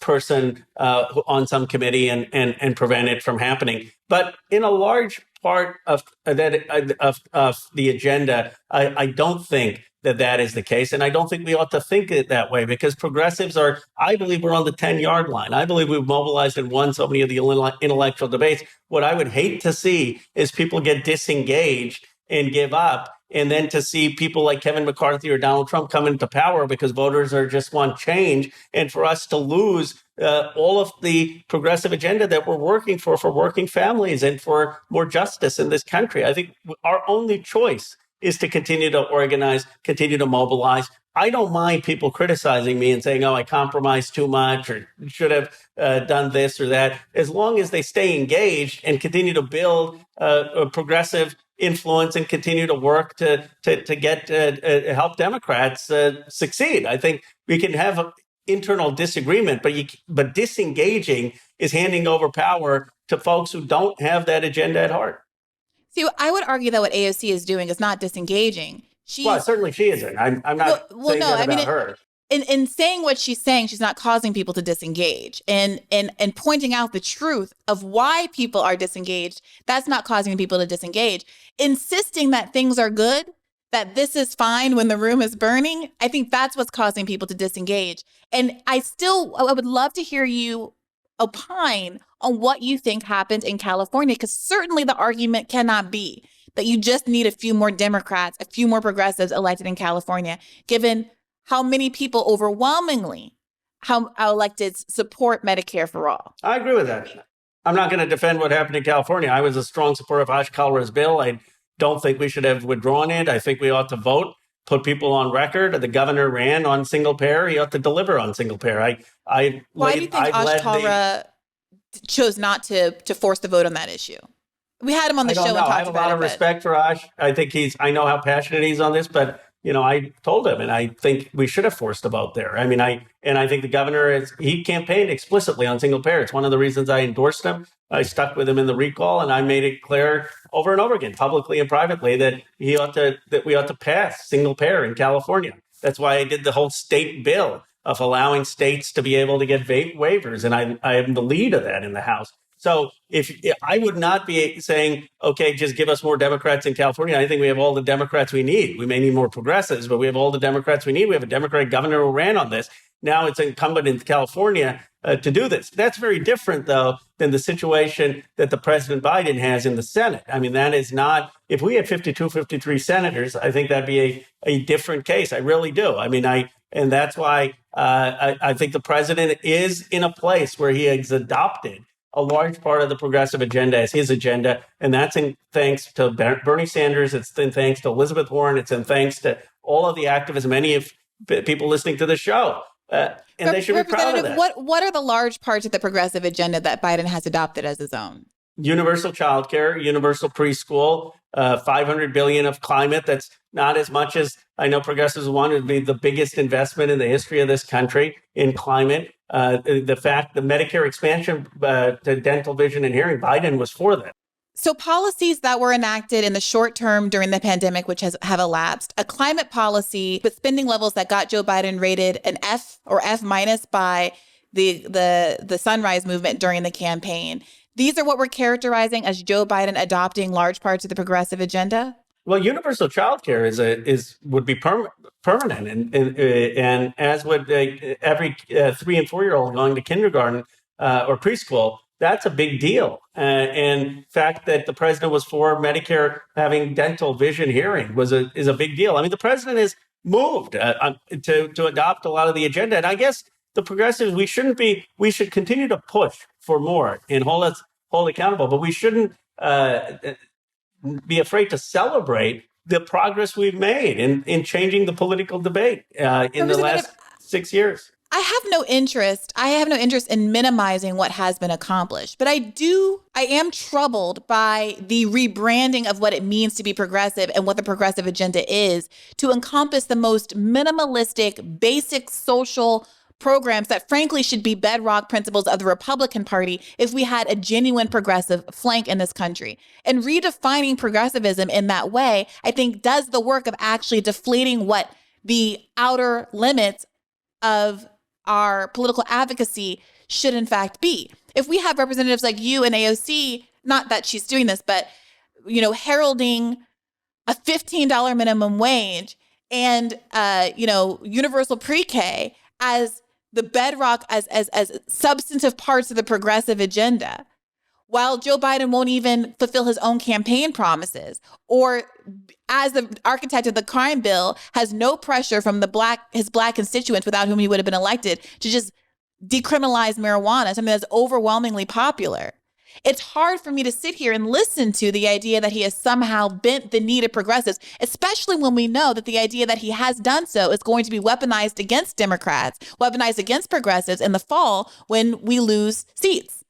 person on some committee and prevent it from happening. But in a large part of the agenda, I don't think that is the case. And I don't think we ought to think it that way, because progressives I believe we're on the 10-yard line. I believe we've mobilized and won so many of the intellectual debates. What I would hate to see is people get disengaged and give up, and then to see people like Kevin McCarthy or Donald Trump come into power because voters just want change, and for us to lose all of the progressive agenda that we're working for working families and for more justice in this country. I think our only choice is to continue to organize, continue to mobilize. I don't mind people criticizing me and saying, I compromised too much or should have done this or that, as long as they stay engaged and continue to build a progressive influence and continue to work to get help Democrats succeed. I think we can have an internal disagreement, but disengaging is handing over power to folks who don't have that agenda at heart. See, I would argue that what AOC is doing is not disengaging. Well, certainly she isn't. I'm not saying that about her. in saying what she's saying, she's not causing people to disengage. And pointing out the truth of why people are disengaged, that's not causing people to disengage. Insisting that things are good, that this is fine when the room is burning, I think that's what's causing people to disengage. And I would love to hear you opine on what you think happened in California, because certainly the argument cannot be that you just need a few more Democrats, a few more progressives elected in California, given how many people overwhelmingly, how electeds support Medicare for all. I agree with that. I'm not going to defend what happened in California. I was a strong supporter of Ash Kalra's bill. I don't think we should have withdrawn it. I think we ought to vote, put people on record. The governor ran on single payer. He ought to deliver on single payer. Why do you think Ash Kalra chose not to force the vote on that issue? We had him on the show and talked about it. I have a lot of respect for Ash. I think I know how passionate he is on this, but I told him, and I think we should have forced a vote there. I mean, I think the governor he campaigned explicitly on single payer. It's one of the reasons I endorsed him. I stuck with him in the recall, and I made it clear over and over again, publicly and privately, that we ought to pass single payer in California. That's why I did the whole state bill of allowing states to be able to get waivers, and I am the lead of that in the House. So if I would not be saying, okay, just give us more Democrats in California. I think we have all the Democrats we need. We may need more progressives, but we have all the Democrats we need. We have a Democratic governor who ran on this. Now it's incumbent in California to do this. That's very different, though, than the situation that the President Biden has in the Senate. I mean, that is not, if we had 52, 53 senators, I think that'd be a different case. I really do. I mean, and that's why I think the president is in a place where he has adopted a large part of the progressive agenda as his agenda, and that's in thanks to Bernie Sanders. It's in thanks to Elizabeth Warren. It's in thanks to all of the activists, many of people listening to the show, and they should be proud of that. What are the large parts of the progressive agenda that Biden has adopted as his own? Universal childcare, universal preschool, $500 billion of climate. That's not as much as I know progressives want. It would be the biggest investment in the history of this country in climate. The Medicare expansion to dental, vision, and hearing, Biden was for that. So policies that were enacted in the short term during the pandemic, which have elapsed, a climate policy with spending levels that got Joe Biden rated an F or F minus by the Sunrise Movement during the campaign. These are what we're characterizing as Joe Biden adopting large parts of the progressive agenda? Well, universal child care would be permanent, and as would every 3 and 4 year old going to kindergarten or preschool. That's a big deal. And the fact that the president was for Medicare having dental, vision, hearing is a big deal. I mean, the president has moved to adopt a lot of the agenda, and I guess the progressives we should continue to push for more and hold accountable, but we shouldn't be afraid to celebrate the progress we've made in changing the political debate in the last 6 years. I have no interest in minimizing what has been accomplished, but I am troubled by the rebranding of what it means to be progressive and what the progressive agenda is to encompass the most minimalistic, basic social programs that frankly should be bedrock principles of the Republican Party if we had a genuine progressive flank in this country. And redefining progressivism in that way, I think, does the work of actually deflating what the outer limits of our political advocacy should in fact be. If we have representatives like you and AOC, not that she's doing this, but heralding a $15 minimum wage and universal pre-K as the bedrock, as substantive parts of the progressive agenda, while Joe Biden won't even fulfill his own campaign promises, or as the architect of the crime bill has no pressure from his black constituents without whom he would have been elected to just decriminalize marijuana, something that's overwhelmingly popular. It's hard for me to sit here and listen to the idea that he has somehow bent the knee to progressives, especially when we know that the idea that he has done so is going to be weaponized against Democrats, weaponized against progressives in the fall when we lose seats.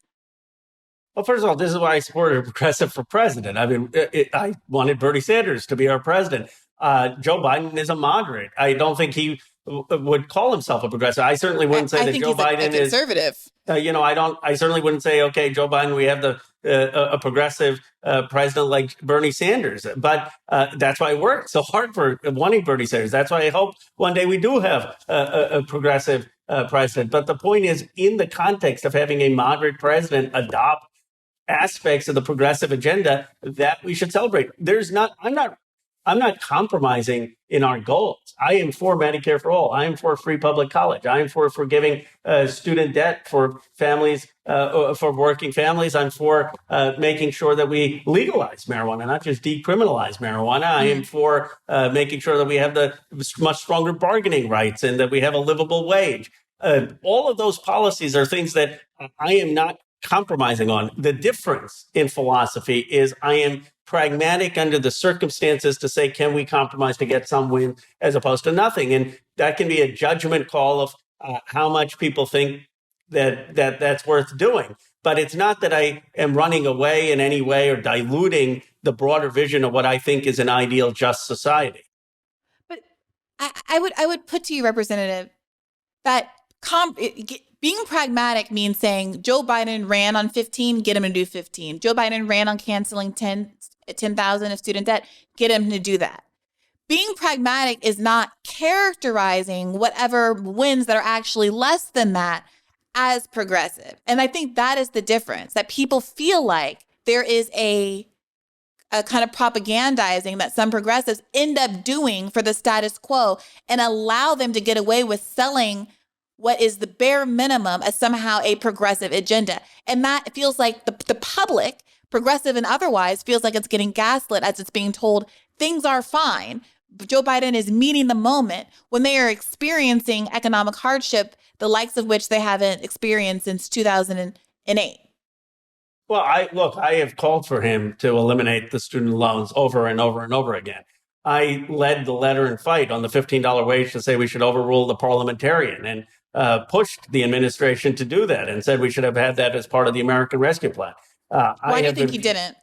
Well, first of all, this is why I supported a progressive for president. I mean, I wanted Bernie Sanders to be our president. Joe Biden is a moderate. I don't think he would call himself a progressive. I certainly wouldn't say I that think Joe he's Biden a conservative. I certainly wouldn't say, okay, Joe Biden, we have a progressive president like Bernie Sanders. But that's why I worked so hard for wanting Bernie Sanders. That's why I hope one day we do have a progressive president. But the point is, in the context of having a moderate president adopt aspects of the progressive agenda, that we should celebrate. I'm not compromising in our goals. I am for Medicare for all. I am for free public college. I am for forgiving student debt for families, for working families. I'm for making sure that we legalize marijuana, not just decriminalize marijuana. I am for making sure that we have the much stronger bargaining rights and that we have a livable wage. All of those policies are things that I am not compromising on. The difference in philosophy is I am pragmatic under the circumstances to say, can we compromise to get some win as opposed to nothing? And that can be a judgment call of how much people think that's worth doing. But it's not that I am running away in any way or diluting the broader vision of what I think is an ideal just society. But I would put to you, Representative, that being pragmatic means saying Joe Biden ran on 15, get him to do 15. Joe Biden ran on canceling 10,000 of student debt, get him to do that. Being pragmatic is not characterizing whatever wins that are actually less than that as progressive. And I think that is the difference, that people feel like there is a kind of propagandizing that some progressives end up doing for the status quo and allow them to get away with selling what is the bare minimum as somehow a progressive agenda. And that feels like the public, progressive and otherwise, feels like it's getting gaslit as it's being told things are fine. Joe Biden is meeting the moment when they are experiencing economic hardship, the likes of which they haven't experienced since 2008. Well, I have called for him to eliminate the student loans over and over and over again. I led the letter and fight on the $15 wage to say we should overrule the Parliamentarian and pushed the administration to do that and said we should have had that as part of the American Rescue Plan. Why do you think he didn't?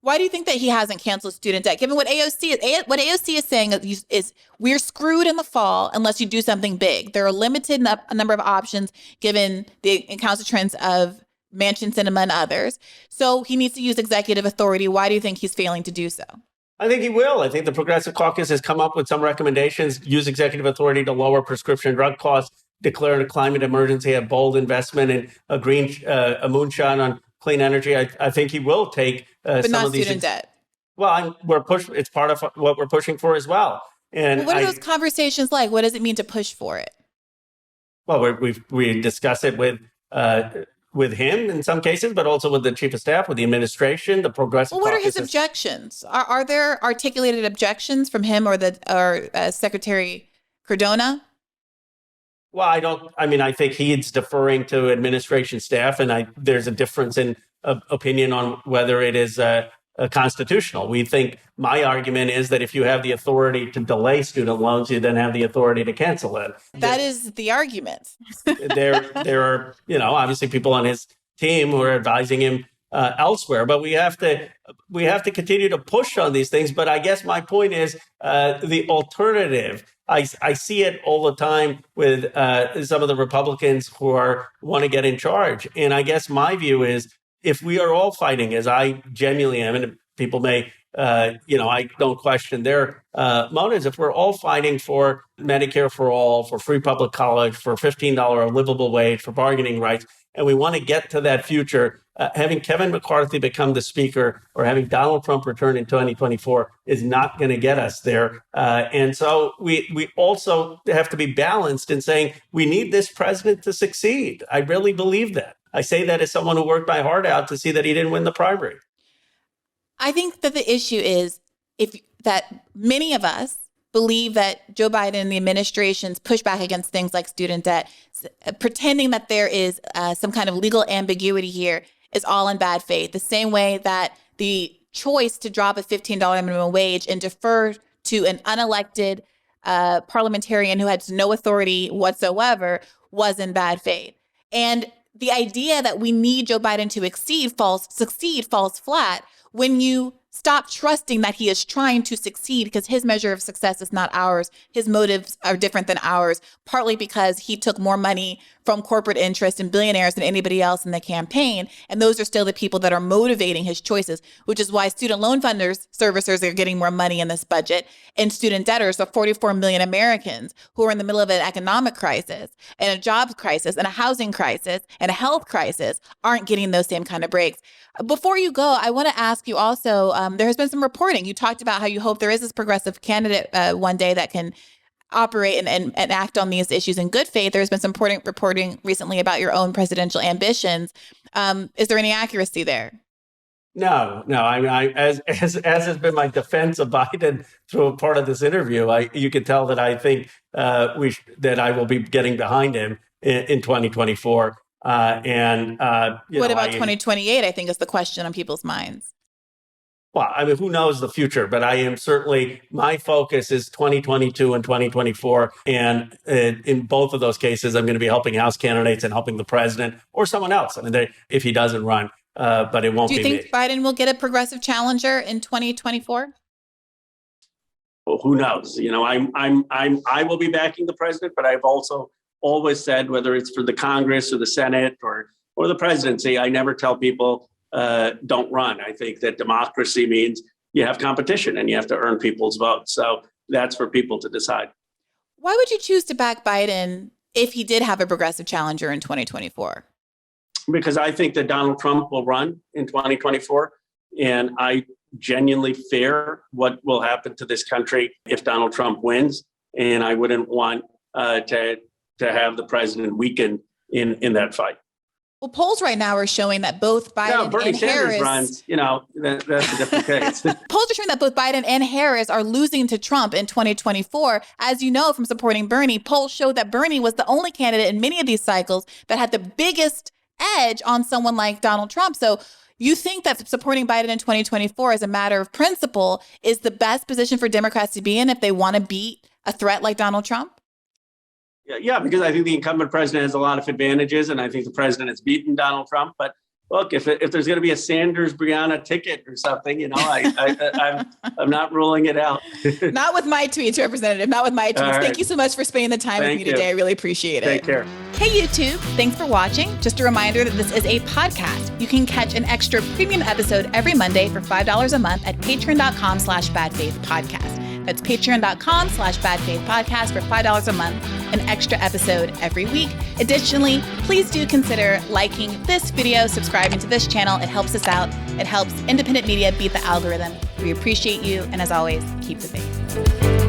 Why do you think that he hasn't canceled student debt? Given what AOC is saying is we're screwed in the fall unless you do something big. There are limited a number of options given the recalcitrance of Manchin, Sinema, and others. So he needs to use executive authority. Why do you think he's failing to do so? I think he will. I think the Progressive Caucus has come up with some recommendations, use executive authority to lower prescription drug costs, declare a climate emergency, have bold investment in a moonshot on clean energy. I think he will take but some not of these student debt. Well, it's part of what we're pushing for as well. And what are those conversations like? What does it mean to push for it? Well, we discuss it with him in some cases, but also with the chief of staff, with the administration, the Progressive Well, what are his Caucus. objections? Are there articulated objections from him or Secretary Cardona? Well, I think he's deferring to administration staff, and there's a difference in opinion on whether it is constitutional. We think my argument is that if you have the authority to delay student loans, you then have the authority to cancel it. That is the argument. there are, obviously people on his team who are advising him elsewhere, but we have to continue to push on these things. But I guess my point is the alternative. I see it all the time with some of the Republicans who want to get in charge. And I guess my view is if we are all fighting, as I genuinely am, and people may, I don't question their motives. If we're all fighting for Medicare for all, for free public college, for $15 livable wage, for bargaining rights, and we want to get to that future, having Kevin McCarthy become the speaker or having Donald Trump return in 2024 is not going to get us there. And so we also have to be balanced in saying we need this president to succeed. I really believe that. I say that as someone who worked my heart out to see that he didn't win the primary. I think that the issue is that many of us believe that Joe Biden and the administration's pushback against things like student debt, pretending that there is some kind of legal ambiguity here, is all in bad faith. The same way that the choice to drop a $15 minimum wage and defer to an unelected parliamentarian who has no authority whatsoever was in bad faith. And the idea that we need Joe Biden to succeed falls flat when you stop trusting that he is trying to succeed, because his measure of success is not ours. His motives are different than ours, partly because he took more money from corporate interests and billionaires than anybody else in the campaign. And those are still the people that are motivating his choices, which is why student loan funders, servicers are getting more money in this budget. And student debtors, the 44 million Americans who are in the middle of an economic crisis and a jobs crisis and a housing crisis and a health crisis, aren't getting those same kind of breaks. Before you go, I want to ask you also, there has been some reporting. You talked about how you hope there is this progressive candidate one day that can operate and act on these issues in good faith. There's been some reporting recently about your own presidential ambitions. Is there any accuracy there? No. I mean, as has been my defense of Biden through a part of this interview, you can tell that I think that I will be getting behind him in 2024. What about 2028? I think is the question on people's minds. Well, I mean, who knows the future, but I am certainly, my focus is 2022 and 2024. And in both of those cases, I'm going to be helping House candidates and helping the president or someone else. I mean, if he doesn't run, but it won't be me. Do you think Biden will get a progressive challenger in 2024? Well, who knows? You know, I will be backing the president, but I've also always said, whether it's for the Congress or the Senate or the presidency, I never tell people don't run. I think that democracy means you have competition and you have to earn people's votes. So that's for people to decide. Why would you choose to back Biden if he did have a progressive challenger in 2024? Because I think that Donald Trump will run in 2024. And I genuinely fear what will happen to this country if Donald Trump wins. And I wouldn't want to have the president weaken in that fight. Well, polls right now are showing that both Biden Bernie and Sanders Harris runs, that's a different case. Polls are showing that both Biden and Harris are losing to Trump in 2024. As you know from supporting Bernie, polls show that Bernie was the only candidate in many of these cycles that had the biggest edge on someone like Donald Trump. So you think that supporting Biden in 2024 as a matter of principle is the best position for Democrats to be in if they want to beat a threat like Donald Trump? Yeah, because I think the incumbent president has a lot of advantages, and I think the president has beaten Donald Trump. But look, if there's going to be a Sanders-Brianna ticket or something, I'm not ruling it out. Not with my tweets, Representative. Not with my tweets. Right. Thank you so much for spending the time with me today. I really appreciate it. Take care. Hey, YouTube. Thanks for watching. Just a reminder that this is a podcast. You can catch an extra premium episode every Monday for $5 a month at patreon.com/badfaithpodcast. That's patreon.com/badfaithpodcast for $5 a month, an extra episode every week. Additionally, please do consider liking this video, subscribing to this channel. It helps us out. It helps independent media beat the algorithm. We appreciate you. And as always, keep the faith.